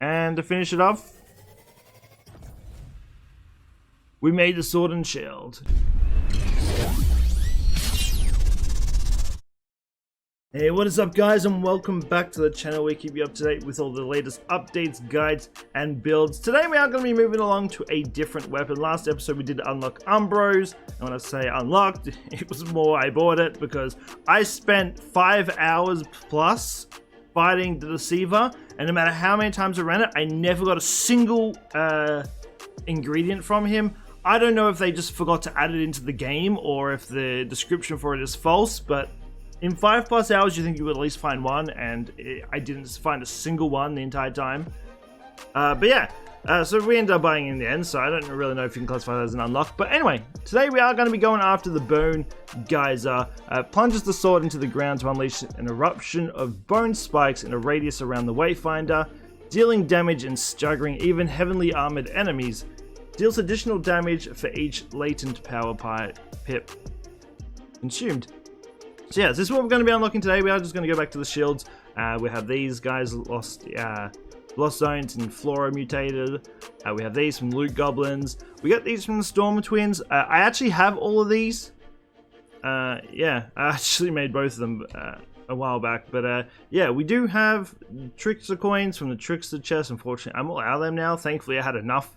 And to finish it off, we made the sword and shield. Hey, what is up guys, and welcome back to the channel. We keep you up to date with all the latest updates, guides, and builds. Today we are going to be moving along to a different weapon. Last episode we did unlock Umbros, and when I say unlocked, it was more I bought it because I spent 5 hours plus fighting the Deceiver, and no matter how many times I ran it, I never got a single ingredient from him. I don't know if they just forgot to add it into the game or if the description for it is false, but in 5+ hours, you think you would at least find one, and I didn't find a single one the entire time. But yeah, so we ended up buying in the end, so I don't really know if you can classify that as an unlock. But anyway, today we are going to be going after the Bone Geyser. Plunges the sword into the ground to unleash an eruption of bone spikes in a radius around the Wayfinder, dealing damage and staggering even heavily armored enemies. Deals additional damage for each latent power pip consumed. So yeah, this is what we're going to be unlocking today. We are just going to go back to the shields. We have these guys, Lost Zones and Flora Mutated. We have these from Loot Goblins. We got these from the Storm Twins. I actually have all of these. Yeah, I actually made both of them a while back. But yeah, we do have Trickster Coins from the Trickster chest. Unfortunately, I'm all out of them now. Thankfully, I had enough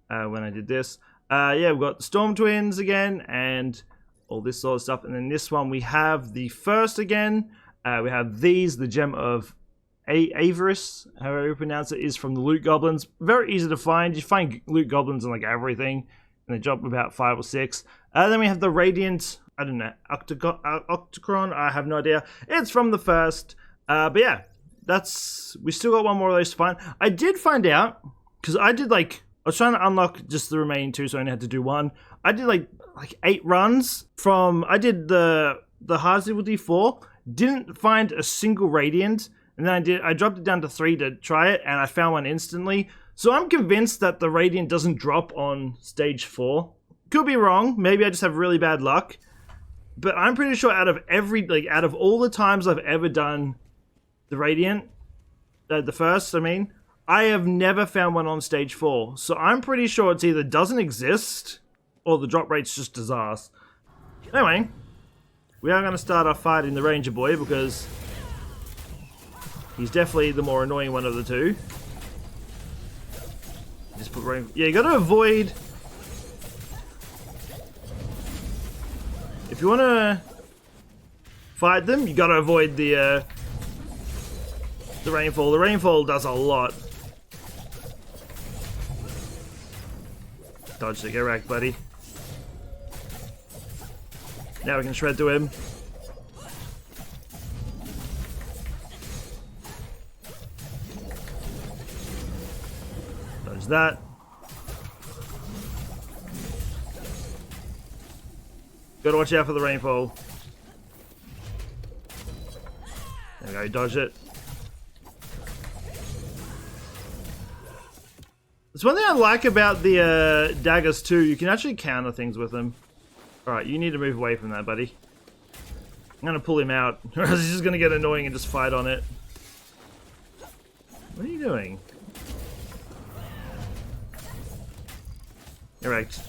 when I did this. Yeah, we've got the Storm Twins again, and all this sort of stuff. And then this one we have the first again. We have these, the gem of Avarice, however you pronounce it, is from the Loot Goblins. Very easy to find. You find Loot Goblins on like everything, and they drop about 5 or 6. Then we have the Radiant, I don't know, Octocron, I have no idea. It's from the first. But yeah, we still got one more of those to find. I did find out, because I was trying to unlock just the remaining 2, so I only had to do 1. I did like 8 runs from, I did the hard difficulty 4, didn't find a single Radiant, and then I dropped it down to 3 to try it, and I found one instantly. So I'm convinced that the Radiant doesn't drop on stage 4. Could be wrong, maybe I just have really bad luck, but I'm pretty sure out of all the times I've ever done the Radiant, the first, I have never found one on stage 4. So I'm pretty sure it's either doesn't exist, or the drop rate's just disaster. Anyway, we are going to start off fighting the Ranger Boy because he's definitely the more annoying one of the two. Just put rain. Yeah, you got to avoid. If you want to fight them, you got to avoid the rainfall. The rainfall does a lot. Dodge to get wrecked, buddy. Now we can shred to him. Dodge that. Gotta watch out for the rainfall. There we go, dodge it. It's one thing I like about the daggers too, you can actually counter things with them. Alright, you need to move away from that, buddy. I'm gonna pull him out, or else he's just gonna get annoying and just fight on it. What are you doing? Correct.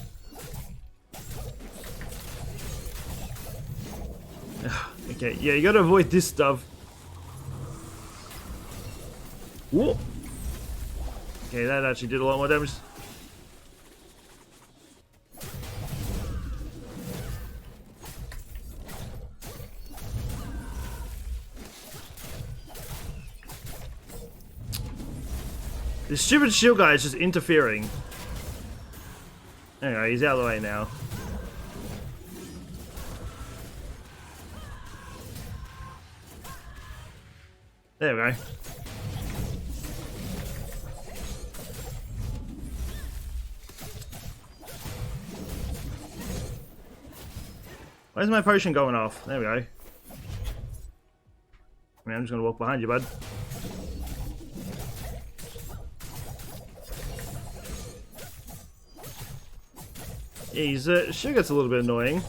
Okay, yeah, you gotta avoid this stuff. Whoa! Okay, that actually did a lot more damage. This stupid shield guy is just interfering. Anyway, he's out of the way now. There we go. Where's my potion going off? There we go. I'm just gonna walk behind you, bud. Yeah, she gets a little bit annoying.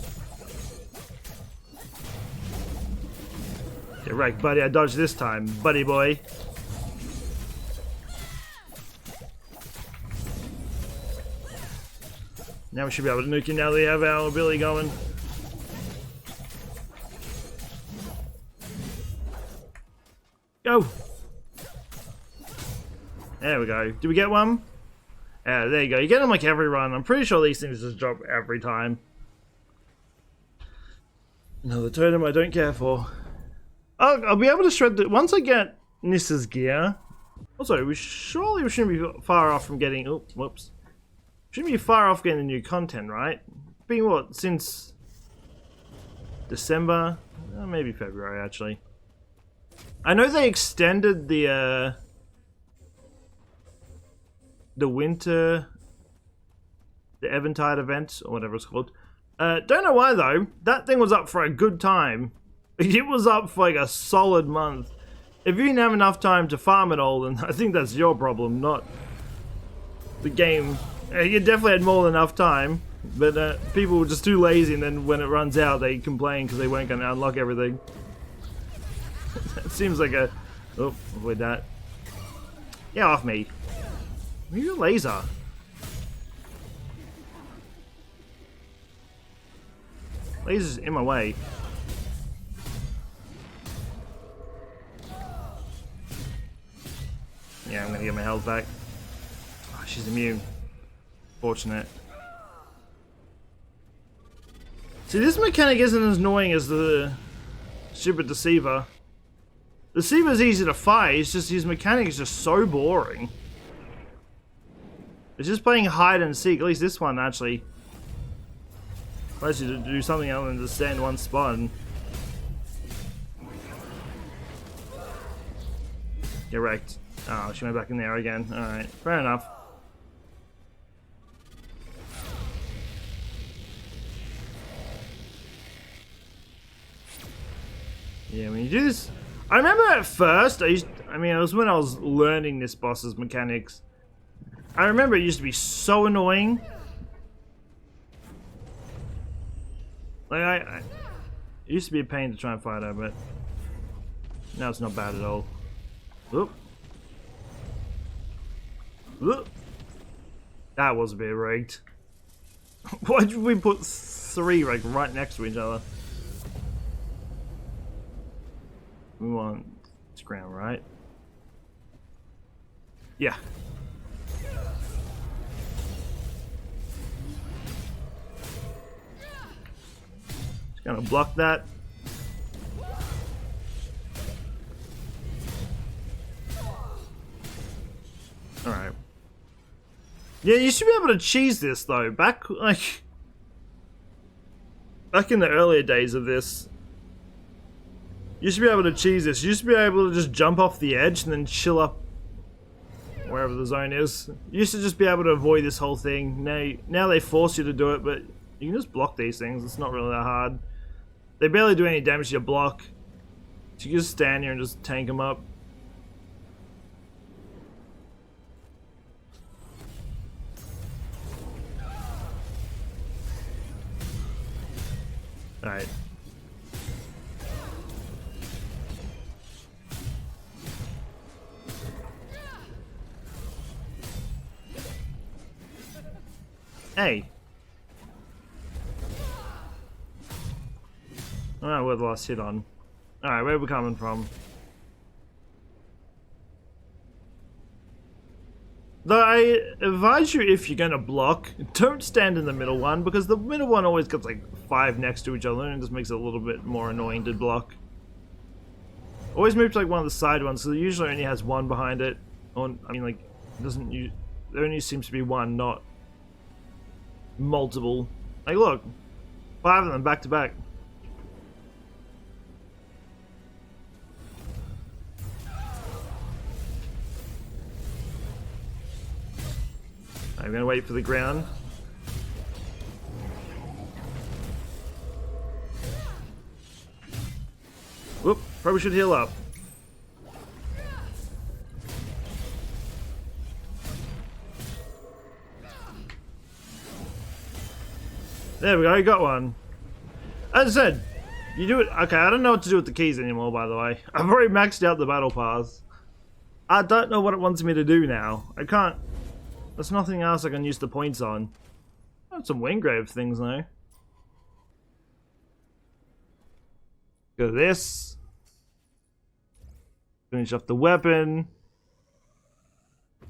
Get wrecked, buddy. I dodged this time, buddy boy. Now we should be able to nuke him now that we have our ability going. Go! There we go. Did we get one? Yeah, there you go. You get them like every run. I'm pretty sure these things just drop every time. Another totem I don't care for. Oh, I'll be able to shred the... Once I get Nissa's gear... Also, we shouldn't be far off from getting... Oh, whoops. Shouldn't be far off getting the new content, right? Being what? Since... December? Maybe February, actually. I know they extended the winter... The Eventide event, or whatever it's called. Don't know why, though. That thing was up for a good time. It was up for like a solid month. If you didn't have enough time to farm it all, then I think that's your problem, not the game. You definitely had more than enough time, but people were just too lazy, and then when it runs out, they complain because they weren't going to unlock everything. It seems like a... Oh, avoid that. Get off me. Move your laser. Laser's in my way. Yeah, I'm gonna get my health back. Oh, she's immune. Fortunate. See, this mechanic isn't as annoying as the stupid Deceiver. Deceiver's easy to fight, it's just his mechanic is just so boring. It's just playing hide and seek, at least this one actually allows you to do something other than just stand in one spot and get wrecked. Oh, she went back in there again. Alright, fair enough. Yeah, when you do this... I remember at first, it was when I was learning this boss's mechanics. I remember it used to be so annoying. Like, it used to be a pain to try and fight her, but now it's not bad at all. Whoop. Whoop. That was a bit rigged. Why did we put three like right next to each other? We want this ground, right? Yeah. Just gonna block that. Alright. Yeah, you should be able to cheese this though. Back in the earlier days of this, you should be able to cheese this. You should be able to just jump off the edge and then chill up wherever the zone is. You used to just be able to avoid this whole thing. Now they force you to do it, but you can just block these things. It's not really that hard. They barely do any damage to your block. So you can just stand here and just tank them up. Alright. Hey. I don't know where the last hit on. Alright, where are we coming from? Though I advise you, if you're gonna block, don't stand in the middle one, because the middle one always gets like 5 next to each other and it just makes it a little bit more annoying to block. Always move to like one of the side ones, so it usually only has one behind it. Or, I mean, like, there only seems to be one, not multiple. Like, look, 5 of them back to back. I'm gonna wait for the ground. Whoop, probably should heal up. There we go, got one. As I said, you do it. Okay, I don't know what to do with the keys anymore, by the way. I've already maxed out the battle pass. I don't know what it wants me to do now. I can't. There's nothing else I can use the points on. Got some Wingrave things though. Go to this. Finish off the weapon.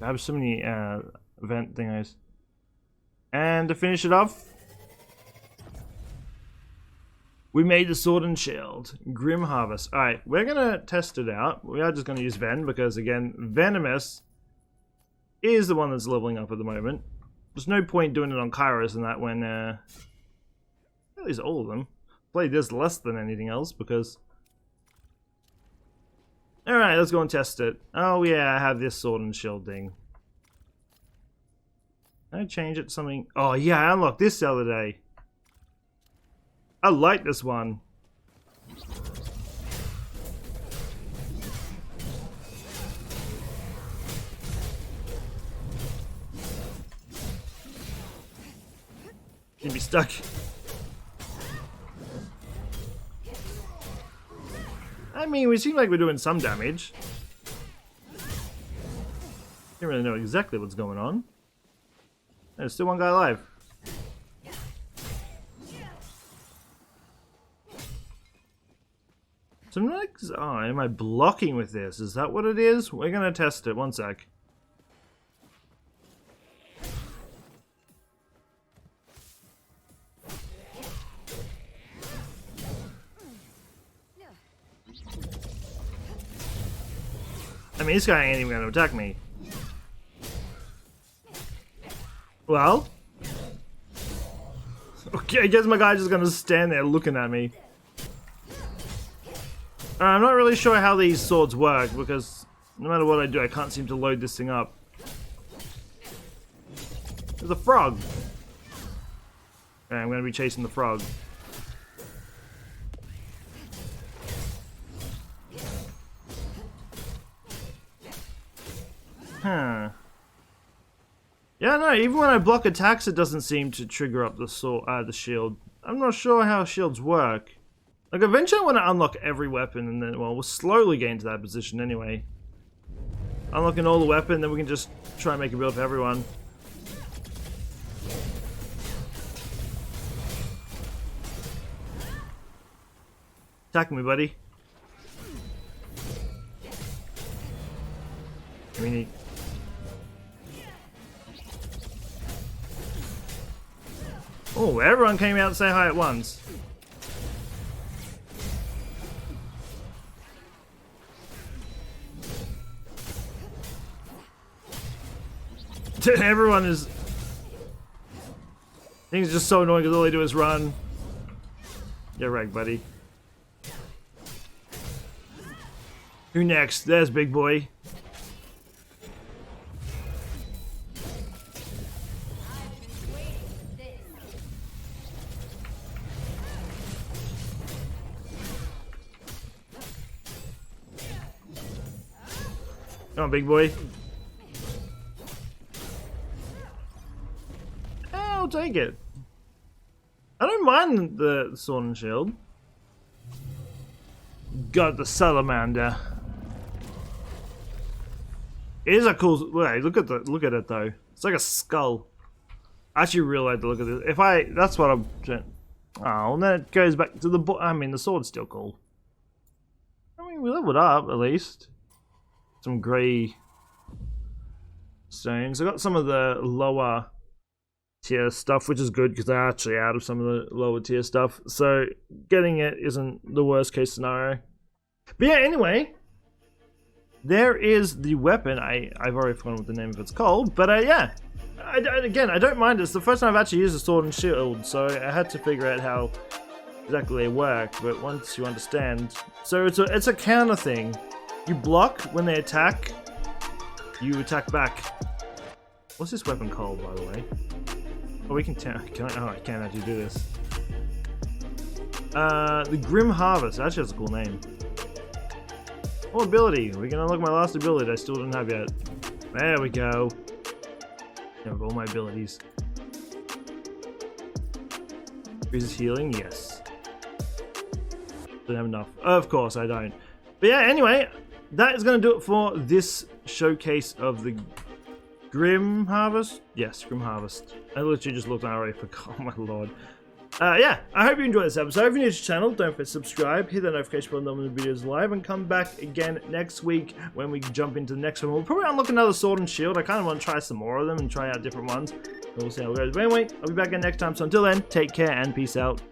I have so many event thingos. And to finish it off, we made the sword and shield. Grim Harvest. Alright, we're gonna test it out. We are just gonna use Ven because again, Venomous is the one that's leveling up at the moment. There's no point doing it on kyros and that when at least all of them. Play this less than anything else because alright, let's go and test it. Oh yeah, I have this sword and shield thing. Can I change it to something? Oh yeah, I unlocked this the other day. I like this one. Can be stuck. I mean, we seem like we're doing some damage. Don't really know exactly what's going on. There's still one guy alive. So I'm like, oh, am I blocking with this? Is that what it is? We're gonna test it. One sec. I mean, this guy ain't even gonna attack me. Well? Okay, I guess my guy's just gonna stand there looking at me. I'm not really sure how these swords work because no matter what I do, I can't seem to load this thing up. There's a frog. Okay, I'm gonna be chasing the frog. Huh. Yeah, no, even when I block attacks, it doesn't seem to trigger up the sword, the shield. I'm not sure how shields work. Like, eventually I want to unlock every weapon, and then, well, we'll slowly get into that position anyway. Unlocking all the weapon, then we can just try and make a build for everyone. Attack me, buddy. I mean, oh, everyone came out to say hi at once. Everyone is... Things are just so annoying because all they do is run. Get wrecked, buddy. Who next? There's big boy. Come on, big boy. I'll take it. I don't mind the sword and shield. Got the salamander. It is a cool. Wait, look at it though. It's like a skull. I actually really like the look of this. If I, that's what I'm. Oh, and then it goes back to the. I mean, the sword's still cool. I mean, we leveled up at least. Some grey stones. I got some of the lower tier stuff, which is good because they're actually out of some of the lower tier stuff. So getting it isn't the worst case scenario. But yeah, anyway, there is the weapon. I've already forgotten what the name of it's called, but yeah. Again, I don't mind it. It's the first time I've actually used a sword and shield, so I had to figure out how exactly they work. But once you understand, so it's a counter thing. You block when they attack. You attack back. What's this weapon called, by the way? Oh, we can. Oh, I can't actually do this. The Grim Harvest. Actually, that's a cool name. Oh, ability. We can unlock my last ability that I still didn't have yet. There we go. I have all my abilities. Increases healing, yes. Don't have enough. Of course, I don't. But yeah, anyway, that is going to do it for this showcase of the Grim Harvest? Yes, Grim Harvest. I literally just looked and I already forgot. Oh my lord. Yeah, I hope you enjoyed this episode. If you're new to the channel, don't forget to subscribe, hit that notification bell when the videos live, and come back again next week when we jump into the next one. We'll probably unlock another sword and shield. I kind of want to try some more of them and try out different ones. We'll see how it goes. But anyway, I'll be back again next time. So until then, take care and peace out.